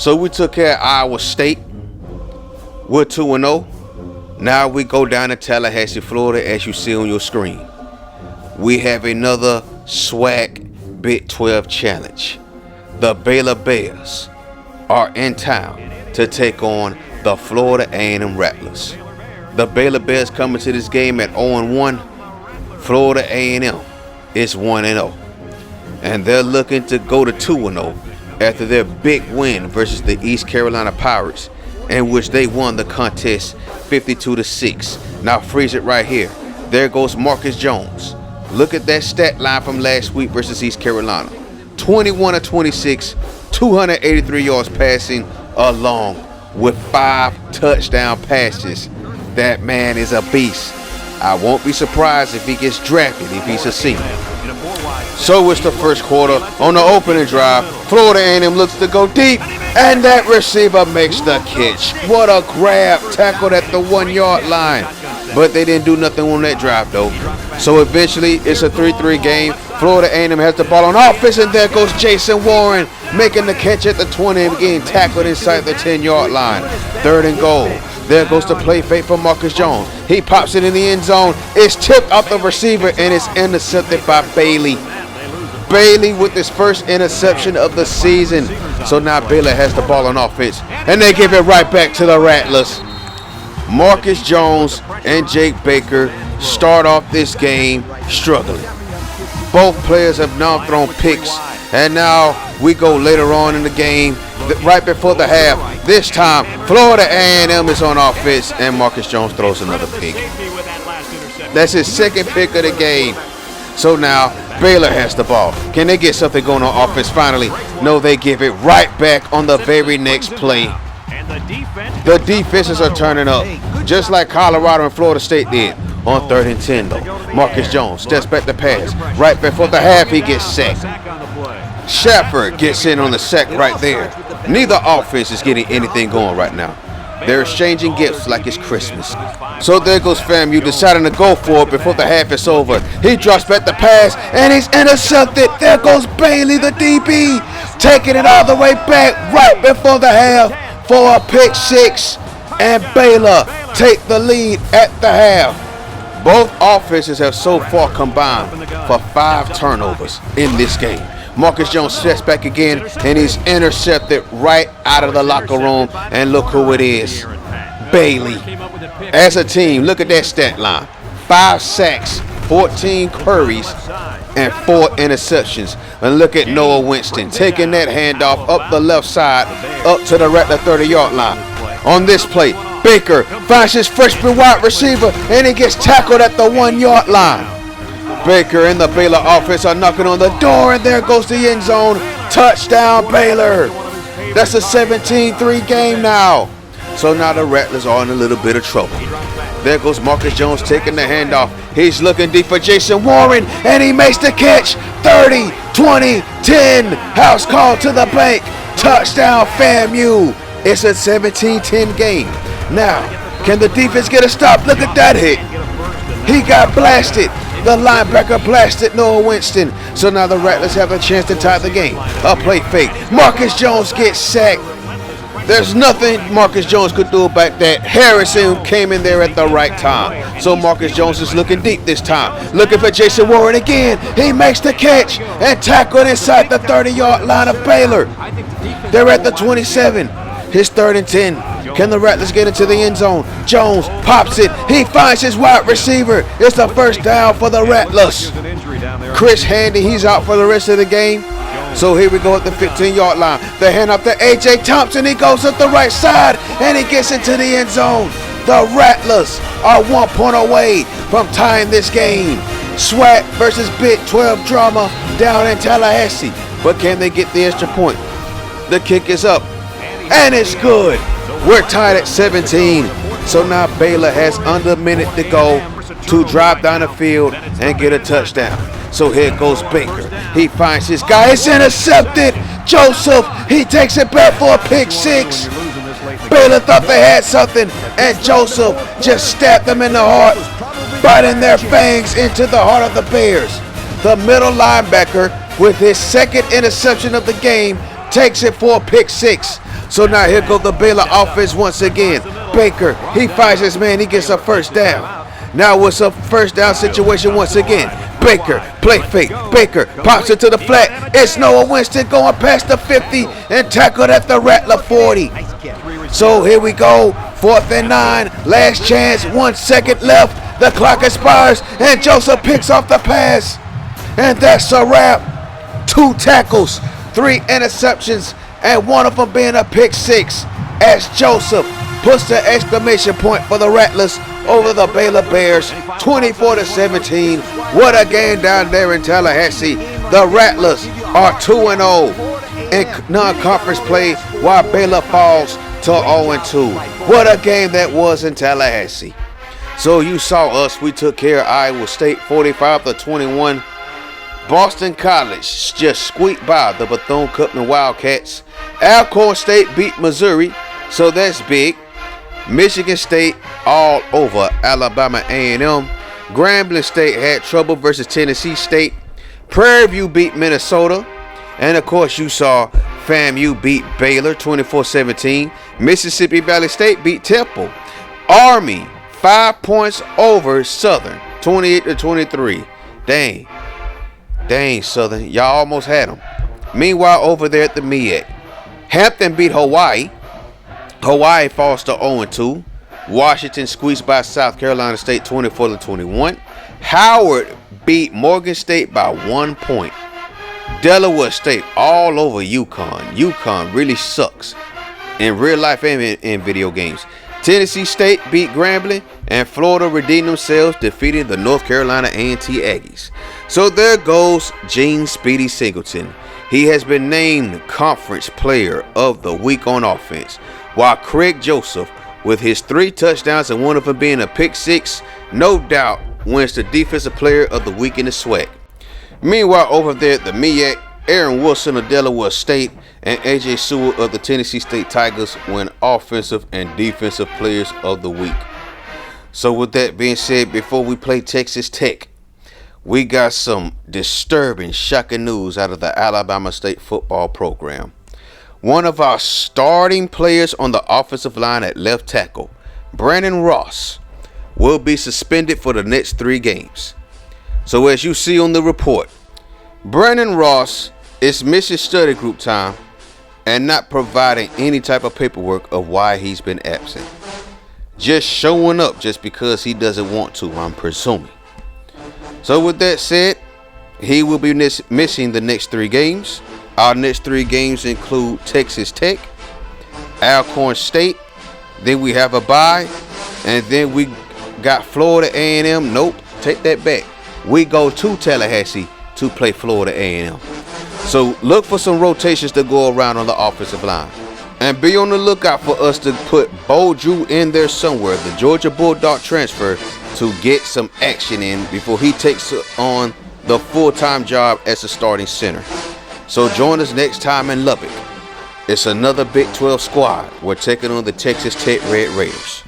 So we took care of Iowa State. We're 2-0. Now we go down to Tallahassee, Florida, as you see on your screen. We have another SWAC Big 12 challenge. The Baylor Bears are in town to take on the Florida A&M Rattlers. The Baylor Bears coming to this game at 0-1. Florida A&M is 1-0. And they're looking to go to 2-0 after their big win versus the East Carolina Pirates, in which they won the contest 52-6. Now freeze it right here. There goes Marcus Jones. Look at that stat line from last week versus East Carolina. 21 of 26, 283 yards passing, along with 5 touchdown passes. That man is a beast. I won't be surprised if he gets drafted if he's a senior. So it's the first quarter. On the opening drive, Florida A&M looks to go deep, and that receiver makes the catch. What a grab, tackled at the 1-yard line. But they didn't do nothing on that drive though. So eventually it's a 3-3 game. Florida A&M has the ball on offense, and there goes Jason Warren making the catch at the 20 and getting tackled inside the 10-yard line. 3rd and goal. There goes the play fake for Marcus Jones. He pops it in the end zone. It's tipped off the receiver, and it's intercepted by Bailey. Bailey with his first interception of the season. So now Baylor has the ball on offense, and they give it right back to the Rattlers. Marcus Jones and Jake Baker start off this game struggling. Both players have now thrown picks, and now we go later on in the game, right before the half. This time, Florida A&M is on offense, and Marcus Jones throws another pick. That's his second pick of the game. So now Baylor has the ball. Can they get something going on offense finally? No, they give it right back on the very next play. The defenses are turning up, just like Colorado and Florida State did. On 3rd and 10 though, Marcus Jones steps back to pass. Right before the half, he gets sacked. Shepard gets in on the sack right there. Neither offense is getting anything going right now. They're exchanging gifts like it's Christmas. So there goes FAMU deciding to go for it before the half is over. He drops back the pass, and he's intercepted. There goes Bailey, the DB, taking it all the way back right before the half for a pick 6. And Baylor take the lead at the half. Both offenses have so far combined for 5 turnovers in this game. Marcus Jones steps back again, and he's intercepted right out of the locker room. And look who it is, Bailey. As a team, look at that stat line. 5 sacks, 14 hurries, and 4 interceptions. And look at Noah Winston taking that handoff up the left side, up to the 30-yard line. On this play, Baker finds his freshman wide receiver, and he gets tackled at the 1-yard line. Baker and the Baylor offense are knocking on the door, and there goes the end zone. Touchdown, Baylor. That's a 17-3 game now. So now the Rattlers are in a little bit of trouble. There goes Marcus Jones taking the handoff. He's looking deep for Jason Warren, and he makes the catch. 30, 20, 10. House call to the bank. Touchdown, FAMU. It's a 17-10 game. Now, can the defense get a stop? Look at that hit. He got blasted. The linebacker blasted Noah Winston. So now the Rattlers have a chance to tie the game. A play fake. Marcus Jones gets sacked. There's nothing Marcus Jones could do about that. Harrison came in there at the right time. So Marcus Jones is looking deep this time. Looking for Jason Warren again. He makes the catch and tackled inside the 30-yard line of Baylor. They're at the 27. His 3rd and 10. Can the Rattlers get into the end zone? Jones pops it. He finds his wide receiver. It's a first down for the Rattlers. Chris Handy, he's out for the rest of the game. So here we go at the 15-yard line. The hand up to A.J. Thompson. He goes up the right side, and he gets into the end zone. The Rattlers are 1 point away from tying this game. SWAC versus Big 12 drama down in Tallahassee. But can they get the extra point? The kick is up, and it's good. We're tied at 17. So now Baylor has under a minute to go to drive down the field and get a touchdown. So here goes Baker. He finds his guy. It's intercepted. Joseph, he takes it back for a pick 6. Baylor thought they had something, and Joseph just stabbed them in the heart, biting their fangs into the heart of the Bears. The middle linebacker, with his second interception of the game, takes it for a pick 6. So now here goes the Baylor offense once again. Baker, he finds his man, he gets a first down. Now it's a first down situation once again. Baker, play fake. Baker pops it to the flat. It's Noah Winston going past the 50 and tackled at the Rattler 40. So here we go. 4th and 9. Last chance. 1 second left. The clock expires and Joseph picks off the pass. And that's a wrap. 2 tackles, 3 interceptions, and one of them being a pick 6 as Joseph puts the exclamation point for the Rattlers over the Baylor Bears, 24-17. What a game down there in Tallahassee. The Rattlers are 2-0 in non-conference play while Baylor falls to 0-2. What a game that was in Tallahassee. So you saw us. We took care of Iowa State 45-21. Boston College just squeaked by the Bethune-Cookman Wildcats. Alcorn State beat Missouri, so that's big. Michigan State all over Alabama A&M. Grambling State had trouble versus Tennessee State. Prairie View beat Minnesota. And of course you saw FAMU beat Baylor 24-17. Mississippi Valley State beat Temple. Army 5 points over Southern 28-23. Dang Southern, y'all almost had them. Meanwhile over there at the Ncaa, Hampton beat Hawaii. Hawaii falls to 0-2. Washington squeezed by South Carolina State 24-21. Howard beat Morgan State by 1 point. Delaware State all over UConn. UConn really sucks in real life and in video games. Tennessee State beat Grambling, and Florida redeemed themselves, defeating the North Carolina A&T Aggies. So there goes Gene Speedy Singleton. He has been named Conference Player of the Week on offense, while Craig Joseph, with his 3 touchdowns and one of them being a pick 6, no doubt wins the Defensive Player of the Week in the SWAC. Meanwhile, over there at the Ncaa, Aaron Wilson of Delaware State and A.J. Sewell of the Tennessee State Tigers win Offensive and Defensive Players of the Week. So with that being said, before we play Texas Tech, we got some disturbing, shocking news out of the Alabama State football program. One of our starting players on the offensive line at left tackle, Brandon Ross, will be suspended for the next 3 games. So as you see on the report, Brandon Ross is missing study group time and not providing any type of paperwork of why he's been absent. Just showing up just because he doesn't want to, I'm presuming. So with that said, he will be missing the next 3 games. Our next 3 games include Texas Tech, Alcorn State, then we have a bye, and then we got Florida A&M. Nope, take that back. We go to Tallahassee to play Florida A&M. So look for some rotations to go around on the offensive line. And be on the lookout for us to put Bo Drew in there somewhere, the Georgia Bulldog transfer, to get some action in before he takes on the full-time job as a starting center. So join us next time in Lubbock. It's another Big 12 squad. We're taking on the Texas Tech Red Raiders.